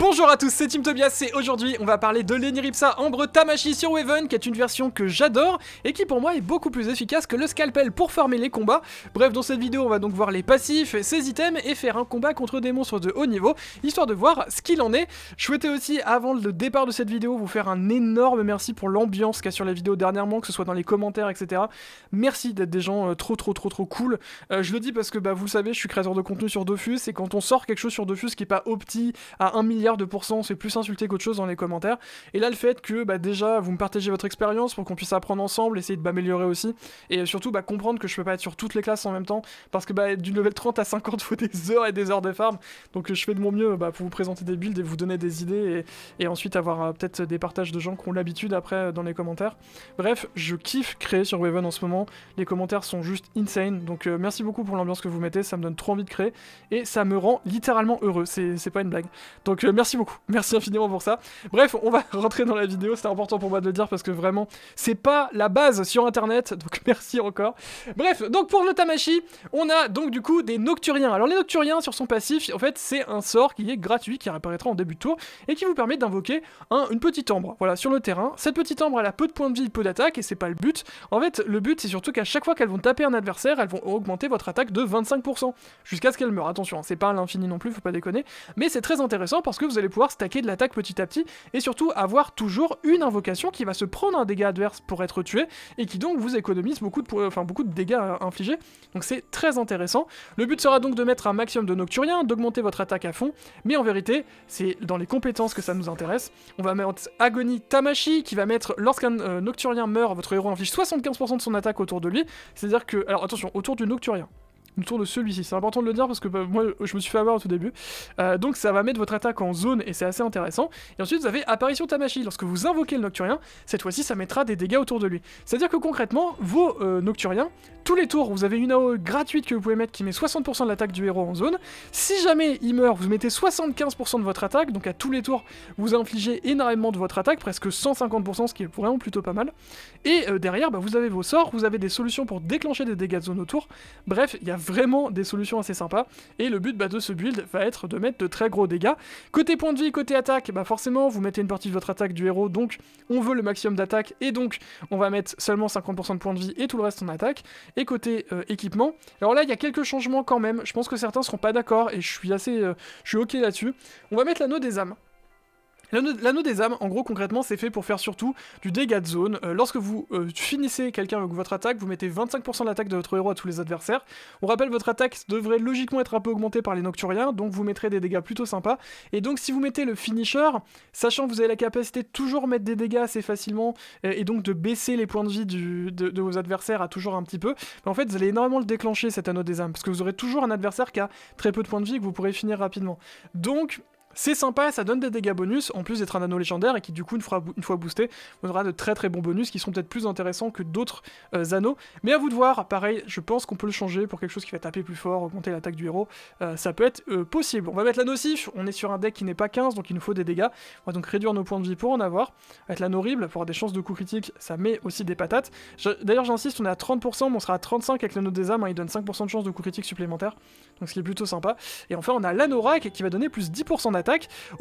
Bonjour à tous, c'est Team Tobias et aujourd'hui on va parler de l'Eniripsa Ambre Tamashii sur Waven, qui est une version que j'adore et qui pour moi est beaucoup plus efficace que le scalpel pour farmer les combats. Bref, dans cette vidéo on va donc voir les passifs, ses items et faire un combat contre des monstres de haut niveau, histoire de voir ce qu'il en est. Je souhaitais aussi, avant le départ de cette vidéo, vous faire un énorme merci pour l'ambiance qu'il y a sur la vidéo dernièrement, que ce soit dans les commentaires, etc. Merci d'être des gens trop cool. Je le dis parce que vous le savez, je suis créateur de contenu sur Dofus et quand on sort quelque chose sur Dofus qui est pas opti à 1 milliard de pourcents, on se fait plus insulter qu'autre chose dans les commentaires. Et là, le fait que déjà vous me partagez votre expérience pour qu'on puisse apprendre ensemble, essayer de m'améliorer aussi, et surtout comprendre que je peux pas être sur toutes les classes en même temps, parce que du level 30 à 50, faut des heures et des heures de farm. Donc je fais de mon mieux pour vous présenter des builds et vous donner des idées, et ensuite avoir peut-être des partages de gens qui ont l'habitude après dans les commentaires. Bref, je kiffe créer sur Waven en ce moment. Les commentaires sont juste insane. Donc merci beaucoup pour l'ambiance que vous mettez, ça me donne trop envie de créer, et ça me rend littéralement heureux. C'est pas une blague. Donc merci beaucoup, merci infiniment pour ça. Bref, on va rentrer dans la vidéo, c'est important pour moi de le dire parce que vraiment, c'est pas la base sur internet, donc merci encore. Bref, donc pour le Tamashii, on a donc du coup des Nocturiens. Alors les Nocturiens sur son passif, en fait c'est un sort qui est gratuit, qui apparaîtra en début de tour, et qui vous permet d'invoquer une petite ambre, voilà, sur le terrain. Cette petite ambre, elle a peu de points de vie, peu d'attaque, et c'est pas le but. En fait, le but c'est surtout qu'à chaque fois qu'elles vont taper un adversaire, elles vont augmenter votre attaque de 25%, jusqu'à ce qu'elle meure. Attention, c'est pas à l'infini non plus, faut pas déconner, mais c'est très intéressant parce que vous allez pouvoir stacker de l'attaque petit à petit, et surtout avoir toujours une invocation qui va se prendre un dégât adverse pour être tué, et qui donc vous économise beaucoup de dégâts infligés, donc c'est très intéressant. Le but sera donc de mettre un maximum de Nocturiens, d'augmenter votre attaque à fond, mais en vérité, c'est dans les compétences que ça nous intéresse. On va mettre Agony Tamashii, qui va mettre, lorsqu'un Nocturien meurt, votre héros inflige 75% de son attaque autour de lui, c'est-à-dire que, alors attention, autour du Nocturien, autour de celui-ci, c'est important de le dire parce que moi je me suis fait avoir au tout début. Donc ça va mettre votre attaque en zone et c'est assez intéressant. Et ensuite vous avez Apparition Tamashii, lorsque vous invoquez le Nocturien, cette fois-ci ça mettra des dégâts autour de lui. C'est-à-dire que concrètement, vos Nocturiens, tous les tours vous avez une AOE gratuite que vous pouvez mettre qui met 60% de l'attaque du héros en zone. Si jamais il meurt, vous mettez 75% de votre attaque, donc à tous les tours vous infligez énormément de votre attaque, presque 150%, ce qui est vraiment plutôt pas mal. Et derrière vous avez vos sorts, vous avez des solutions pour déclencher des dégâts de zone autour. Bref, il y a vraiment des solutions assez sympas, et le but de ce build va être de mettre de très gros dégâts. Côté point de vie, côté attaque, forcément vous mettez une partie de votre attaque du héros, donc on veut le maximum d'attaque, et donc on va mettre seulement 50% de points de vie et tout le reste en attaque. Et côté équipement, alors là il y a quelques changements quand même, je pense que certains seront pas d'accord, et je suis ok là-dessus. On va mettre l'anneau des âmes. L'anneau des âmes, en gros, concrètement, c'est fait pour faire surtout du dégât de zone. Lorsque vous finissez quelqu'un avec votre attaque, vous mettez 25% de l'attaque de votre héros à tous les adversaires. On rappelle, votre attaque devrait logiquement être un peu augmentée par les Nocturiens, donc vous mettrez des dégâts plutôt sympas. Et donc, si vous mettez le finisher, sachant que vous avez la capacité de toujours mettre des dégâts assez facilement, et donc de baisser les points de vie de vos adversaires à toujours un petit peu, en fait, vous allez énormément le déclencher, cet anneau des âmes, parce que vous aurez toujours un adversaire qui a très peu de points de vie et que vous pourrez finir rapidement. Donc c'est sympa, ça donne des dégâts bonus, en plus d'être un anneau légendaire, et qui du coup, une fois boosté, vous aura de très bons bonus qui sont peut-être plus intéressants que d'autres anneaux. Mais à vous de voir, pareil, je pense qu'on peut le changer pour quelque chose qui va taper plus fort, augmenter l'attaque du héros, ça peut être possible. On va mettre l'anneau sif, on est sur un deck qui n'est pas 15, donc il nous faut des dégâts. On va donc réduire nos points de vie pour en avoir. Avec l'anneau horrible, pour avoir des chances de coup critique, ça met aussi des patates. D'ailleurs, j'insiste, on est à 30%, mais on sera à 35% avec l'anneau des âmes, il donne 5% de chance de coup critique supplémentaire, donc ce qui est plutôt sympa. Et enfin, on a l'anorak qui va donner plus 10% d'attaque.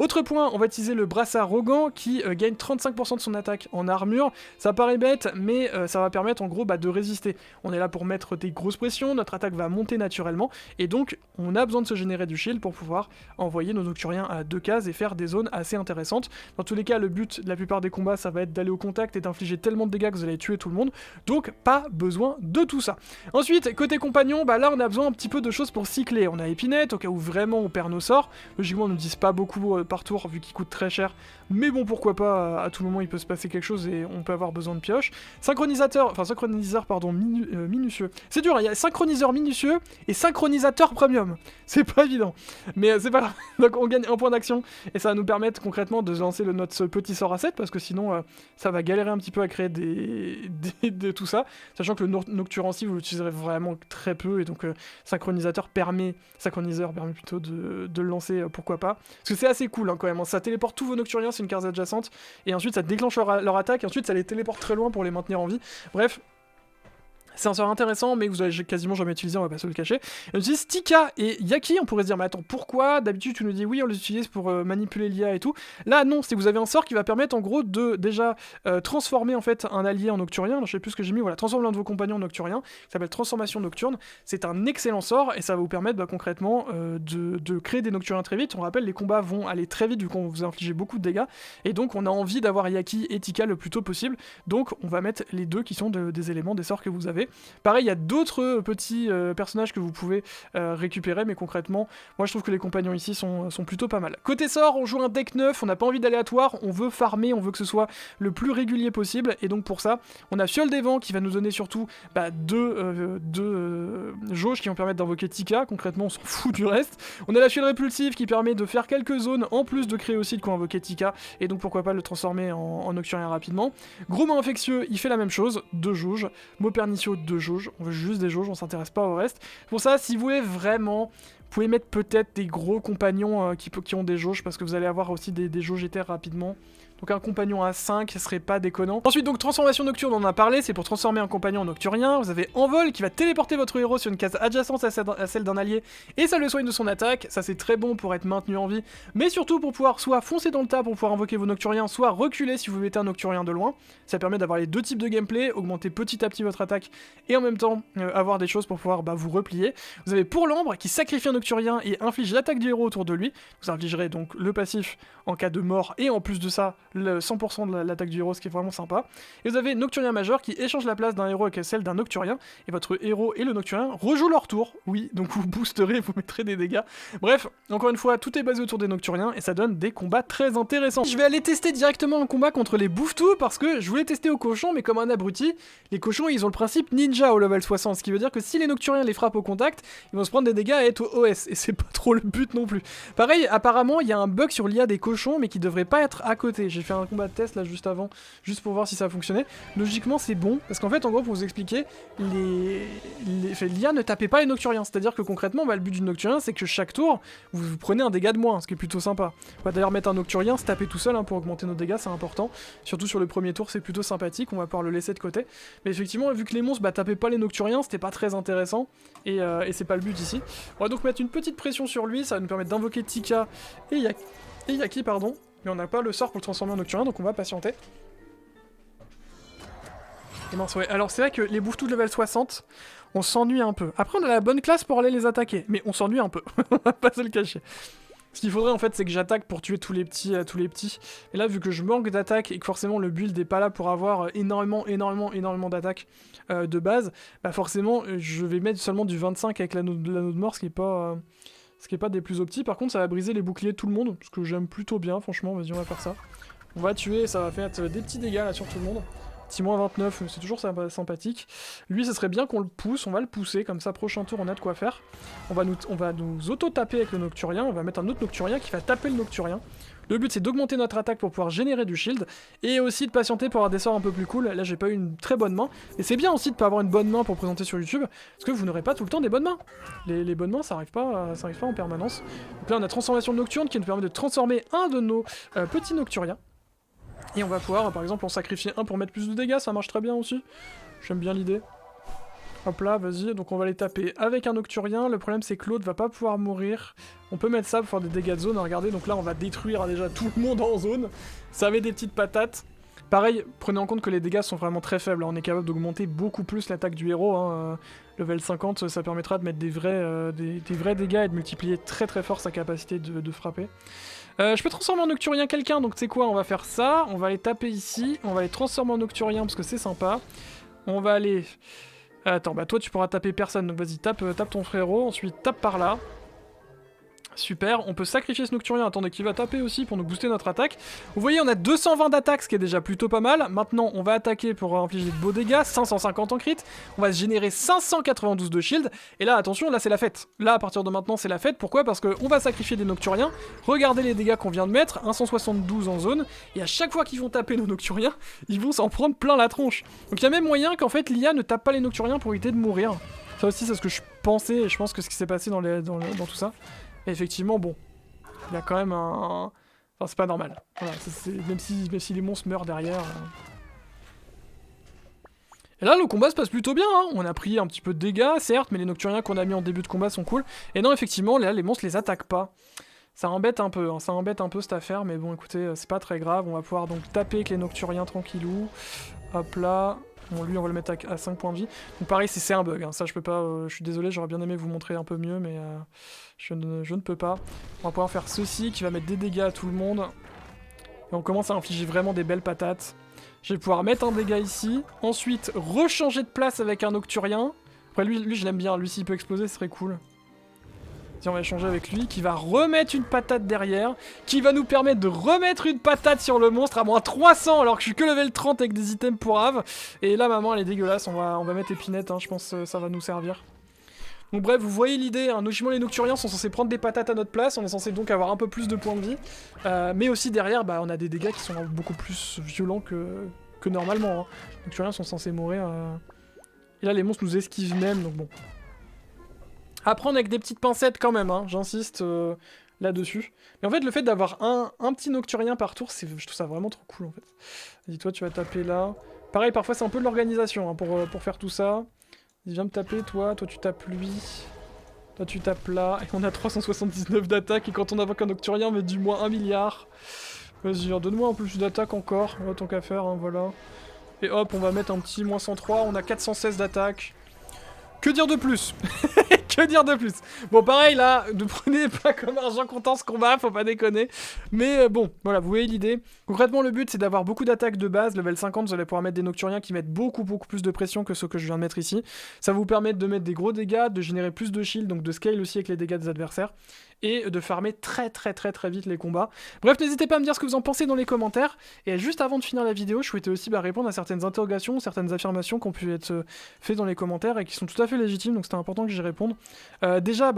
Autre point, on va utiliser le brassard Rogan qui gagne 35% de son attaque en armure. Ça paraît bête, mais ça va permettre en gros de résister. On est là pour mettre des grosses pressions, notre attaque va monter naturellement, et donc on a besoin de se générer du shield pour pouvoir envoyer nos Nocturiens à 2 cases et faire des zones assez intéressantes. Dans tous les cas, le but de la plupart des combats, ça va être d'aller au contact et d'infliger tellement de dégâts que vous allez tuer tout le monde, donc pas besoin de tout ça. Ensuite, côté compagnon, là on a besoin un petit peu de choses pour cycler. On a Épinette, au cas où vraiment on perd nos sorts. Logiquement, on ne disent pas beaucoup par tour vu qu'il coûte très cher, mais bon, pourquoi pas, à tout moment il peut se passer quelque chose et on peut avoir besoin de pioche. Synchroniseur minutieux. C'est dur, il y a synchroniseur minutieux et synchronisateur premium. C'est pas évident, mais c'est pas grave. Donc on gagne un point d'action et ça va nous permettre concrètement de lancer notre petit sort à 7, parce que sinon ça va galérer un petit peu à créer de tout ça, sachant que le Nocturancy vous l'utiliserez vraiment très peu, et donc synchroniseur permet plutôt de le lancer, pourquoi pas, parce que c'est assez cool quand même, ça téléporte tous vos Nocturiens, c'est une case adjacente, et ensuite ça déclenche leur attaque, et ensuite ça les téléporte très loin pour les maintenir en vie. Bref, C'est un sort intéressant, mais que vous avez quasiment jamais utilisé, on va pas se le cacher. On utilise Tika et Yaki, on pourrait se dire, mais attends, pourquoi? D'habitude, tu nous dis, oui, on les utilise pour manipuler l'IA et tout. Là, non, c'est que vous avez un sort qui va permettre, en gros, de, déjà, transformer, en fait, un allié en nocturien. Alors, je sais plus ce que j'ai mis, voilà, transformer l'un de vos compagnons en nocturien, qui s'appelle Transformation Nocturne. C'est un excellent sort, et ça va vous permettre, bah, concrètement, de créer des nocturiens très vite. On rappelle, les combats vont aller très vite, vu qu'on vous inflige beaucoup de dégâts, et donc, on a envie d'avoir Yaki et Tika le plus tôt possible. Donc, on va mettre les deux qui sont des éléments, des sorts que vous avez. Pareil, il y a d'autres petits personnages que vous pouvez récupérer, mais concrètement, moi je trouve que les compagnons ici sont plutôt pas mal. Côté sort, on joue un deck neuf, on n'a pas envie d'aléatoire, on veut farmer, on veut que ce soit le plus régulier possible, et donc pour ça, on a Fiole des Vents qui va nous donner surtout deux jauges qui vont permettre d'invoquer Tika, concrètement on s'en fout du reste. On a la Fiole Répulsive qui permet de faire quelques zones, en plus de créer aussi de quoi invoquer Tika, et donc pourquoi pas le transformer en nocturien rapidement. Gros Infectieux, il fait la même chose, 2 jauges. Mot Pernicieux, 2 jauges. On veut juste des jauges, on s'intéresse pas au reste. Pour ça, si vous voulez vraiment, vous pouvez mettre peut-être des gros compagnons qui ont des jauges, parce que vous allez avoir aussi des jauges éthers rapidement. Donc un compagnon à 5, ce serait pas déconnant. Ensuite, donc transformation nocturne, on en a parlé, c'est pour transformer un compagnon en nocturien. Vous avez Envol qui va téléporter votre héros sur une case adjacente à celle d'un allié, et ça le soigne de son attaque. Ça c'est très bon pour être maintenu en vie, mais surtout pour pouvoir soit foncer dans le tas pour pouvoir invoquer vos nocturiens, soit reculer si vous mettez un nocturien de loin. Ça permet d'avoir les deux types de gameplay, augmenter petit à petit votre attaque, et en même temps avoir des choses pour pouvoir vous replier. Vous avez Pour l'Ambre qui sacrifie un nocturien et inflige l'attaque du héros autour de lui. Vous infligerez donc le passif en cas de mort, et en plus de ça, le 100% de l'attaque du héros, ce qui est vraiment sympa. Et vous avez Nocturien Majeur qui échange la place d'un héros avec celle d'un Nocturien, et votre héros et le Nocturien rejouent leur tour, oui, donc vous boosterez, vous mettrez des dégâts. Bref, encore une fois, tout est basé autour des Nocturiens, et ça donne des combats très intéressants. Je vais aller tester directement un combat contre les Bouffetous, parce que je voulais tester aux cochons, mais comme un abruti, les cochons, ils ont le principe ninja au level 60, ce qui veut dire que si les Nocturiens les frappent au contact, ils vont se prendre des dégâts et être au OS, et c'est pas trop le but non plus. Pareil, apparemment, il y a un bug sur l'IA des cochons, mais qui devrait pas être à côté. J'ai fait un combat de test là juste avant, juste pour voir si ça fonctionnait. Logiquement, c'est bon, parce qu'en fait, en gros, pour vous expliquer, l'IA ne tapait pas les Nocturiens. C'est-à-dire que concrètement, le but du Nocturien, c'est que chaque tour, vous prenez un dégât de moins, ce qui est plutôt sympa. On va d'ailleurs mettre un Nocturien, se taper tout seul pour augmenter nos dégâts, c'est important. Surtout sur le premier tour, c'est plutôt sympathique, on va pouvoir le laisser de côté. Mais effectivement, vu que les monstres tapaient pas les Nocturiens, c'était pas très intéressant, et c'est pas le but ici. On va donc mettre une petite pression sur lui, ça va nous permettre d'invoquer Tika et Yaki, pardon. Mais on n'a pas le sort pour le transformer en Nocturien, donc on va patienter. Et mince, ouais. Alors c'est vrai que les Bouffetous de level 60, on s'ennuie un peu. Après on a la bonne classe pour aller les attaquer, mais on s'ennuie un peu, on va pas se le cacher. Ce qu'il faudrait en fait, c'est que j'attaque pour tuer tous les petits. Et là, vu que je manque d'attaque et que forcément le build n'est pas là pour avoir énormément d'attaque de base, bah forcément je vais mettre seulement du 25 avec l'anneau de mort, ce qui est pas des plus optis. Par contre, ça va briser les boucliers de tout le monde, ce que j'aime plutôt bien, franchement. Vas-y, on va faire ça. On va tuer, ça va faire des petits dégâts là sur tout le monde. Petit moins 29, c'est toujours sympathique. Lui, ce serait bien qu'on le pousse, on va le pousser, comme ça, prochain tour, on a de quoi faire. On va nous auto-taper avec le Nocturien, on va mettre un autre Nocturien qui va taper le Nocturien. Le but, c'est d'augmenter notre attaque pour pouvoir générer du shield, et aussi de patienter pour avoir des sorts un peu plus cool. Là, j'ai pas eu une très bonne main, et c'est bien aussi de pas avoir une bonne main pour présenter sur YouTube, parce que vous n'aurez pas tout le temps des bonnes mains. Les bonnes mains, ça arrive pas en permanence. Donc là, on a Transformation Nocturne qui nous permet de transformer un de nos petits Nocturiens. Et on va pouvoir, par exemple, en sacrifier un pour mettre plus de dégâts, ça marche très bien aussi. J'aime bien l'idée. Hop là, vas-y, donc on va les taper avec un Nocturien. Le problème, c'est que l'autre va pas pouvoir mourir. On peut mettre ça pour faire des dégâts de zone, regardez. Donc là, on va détruire déjà tout le monde en zone. Ça avait des petites patates. Pareil, prenez en compte que les dégâts sont vraiment très faibles. On est capable d'augmenter beaucoup plus l'attaque du héros. Level 50, ça permettra de mettre des vrais dégâts et de multiplier très très fort sa capacité de frapper. Je peux transformer en Nocturien quelqu'un, donc tu sais quoi, on va faire ça. On va les taper ici, on va les transformer en Nocturien parce que c'est sympa. On va aller... Attends, bah toi tu pourras taper personne, donc vas-y, tape ton frérot, ensuite tape par là. Super, on peut sacrifier ce Nocturien, attendez, qui va taper aussi pour nous booster notre attaque. Vous voyez, on a 220 d'attaque, ce qui est déjà plutôt pas mal. Maintenant, on va attaquer pour infliger de beaux dégâts, 550 en crit. On va se générer 592 de shield. Et là, attention, là c'est la fête. Là, à partir de maintenant, c'est la fête. Pourquoi? Parce qu'on va sacrifier des Nocturiens. Regardez les dégâts qu'on vient de mettre, 172 en zone. Et à chaque fois qu'ils vont taper nos Nocturiens, ils vont s'en prendre plein la tronche. Donc il y a même moyen qu'en fait l'IA ne tape pas les Nocturiens pour éviter de mourir. Ça aussi, c'est ce que je pensais, et je pense que ce qui s'est passé dans tout ça. Et effectivement, bon, il y a quand même un... Enfin, c'est pas normal. Voilà, même si les monstres meurent derrière... Et là, le combat se passe plutôt bien, hein. On a pris un petit peu de dégâts, certes, mais les Nocturiens qu'on a mis en début de combat sont cool. Et non, effectivement, là, les monstres les attaquent pas. Ça embête un peu, hein. Ça embête un peu cette affaire, mais bon, écoutez, c'est pas très grave. On va pouvoir donc taper avec les Nocturiens tranquillou. Hop là. Bon, lui, on va le mettre à 5 points de vie. Donc pareil, c'est un bug, hein. Ça, je peux pas... je suis désolé, j'aurais bien aimé vous montrer un peu mieux, mais je ne peux pas. On va pouvoir faire ceci, qui va mettre des dégâts à tout le monde. Et on commence à infliger vraiment des belles patates. Je vais pouvoir mettre un dégât ici. Ensuite, rechanger de place avec un Nocturien. Après, lui je l'aime bien. Lui, s'il peut exploser, ce serait cool. Tiens, on va échanger avec lui, qui va remettre une patate derrière, qui va nous permettre de remettre une patate sur le monstre à moins 300, alors que je suis que level 30 avec des items pour Ave. Et là, maman, elle est dégueulasse. On va mettre Épinette, hein. Je pense que ça va nous servir. Donc bref, vous voyez l'idée, hein. Logiquement les Nocturiens sont censés prendre des patates à notre place, on est censé donc avoir un peu plus de points de vie, mais aussi derrière, bah, on a des dégâts qui sont beaucoup plus violents que normalement, hein. Les Nocturiens sont censés mourir, et là les monstres nous esquivent même, donc bon. À prendre avec des petites pincettes quand même, hein. J'insiste là-dessus. Mais en fait, le fait d'avoir un petit Nocturien par tour, je trouve ça vraiment trop cool en fait. Vas-y, toi tu vas taper là. Pareil, parfois c'est un peu de l'organisation, hein, pour faire tout ça. Il vient me taper, toi tu tapes lui. Toi tu tapes là. Et on a 379 d'attaque. Et quand on invoque un Nocturien, on met du moins 1 milliard. Vas-y, donne-moi un peu plus d'attaque encore. Tant qu'à faire, hein, voilà. Et hop, on va mettre un petit moins 103. On a 416 d'attaque. Que dire de plus? Que dire de plus? Bon, pareil, là, ne prenez pas comme argent comptant ce combat, faut pas déconner. Mais bon, voilà, vous voyez l'idée. Concrètement, le but, c'est d'avoir beaucoup d'attaques de base. Level 50, vous allez pouvoir mettre des Nocturiens qui mettent beaucoup plus de pression que ceux que je viens de mettre ici. Ça va vous permettre de mettre des gros dégâts, de générer plus de shield, donc de scale aussi avec les dégâts des adversaires. Et de farmer très vite les combats. Bref, n'hésitez pas à me dire ce que vous en pensez dans les commentaires. Et juste avant de finir la vidéo, je souhaitais aussi répondre à certaines interrogations, certaines affirmations qui ont pu être faites dans les commentaires et qui sont tout à fait légitimes, donc c'était important que j'y réponde. Déjà,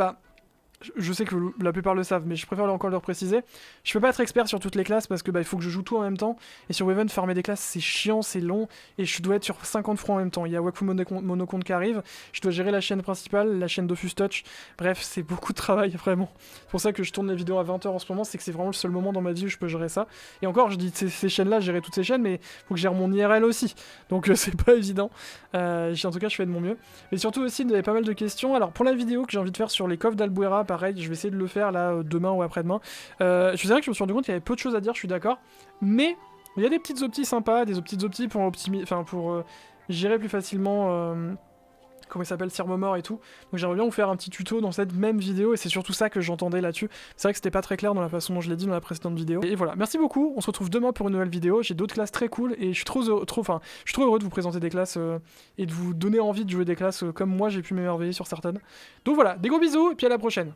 je sais que la plupart le savent, mais je préfère encore leur préciser. Je peux pas être expert sur toutes les classes parce que il faut que je joue tout en même temps. Et sur Waven, farmer des classes, c'est chiant, c'est long. Et je dois être sur 50 fronts en même temps. Il y a Wakfu Monocomp qui arrive. Je dois gérer la chaîne principale, la chaîne Dofus Touch. Bref, c'est beaucoup de travail, vraiment. C'est pour ça que je tourne les vidéos à 20h en ce moment. C'est que c'est vraiment le seul moment dans ma vie où je peux gérer ça. Et encore, je dis ces chaînes-là, gérer toutes ces chaînes, mais faut que je gère mon IRL aussi. Donc c'est pas évident. En tout cas, je fais de mon mieux. Mais surtout aussi, il y avait pas mal de questions. Alors, pour la vidéo que j'ai envie de faire sur les coffres d'Albuera, pareil, je vais essayer de le faire là demain ou après-demain. Je sais que je me suis rendu compte qu'il y avait peu de choses à dire, je suis d'accord. Mais il y a des petites optis sympas, des petites optis pour gérer plus facilement. Comment il s'appelle, Thermomort et tout. Donc j'aimerais bien vous faire un petit tuto dans cette même vidéo, et c'est surtout ça que j'entendais là-dessus. C'est vrai que c'était pas très clair dans la façon dont je l'ai dit dans la précédente vidéo. Et voilà, merci beaucoup, on se retrouve demain pour une nouvelle vidéo. J'ai d'autres classes très cool, et je suis trop heureux de vous présenter des classes, et de vous donner envie de jouer des classes comme moi j'ai pu m'émerveiller sur certaines. Donc voilà, des gros bisous, et puis à la prochaine.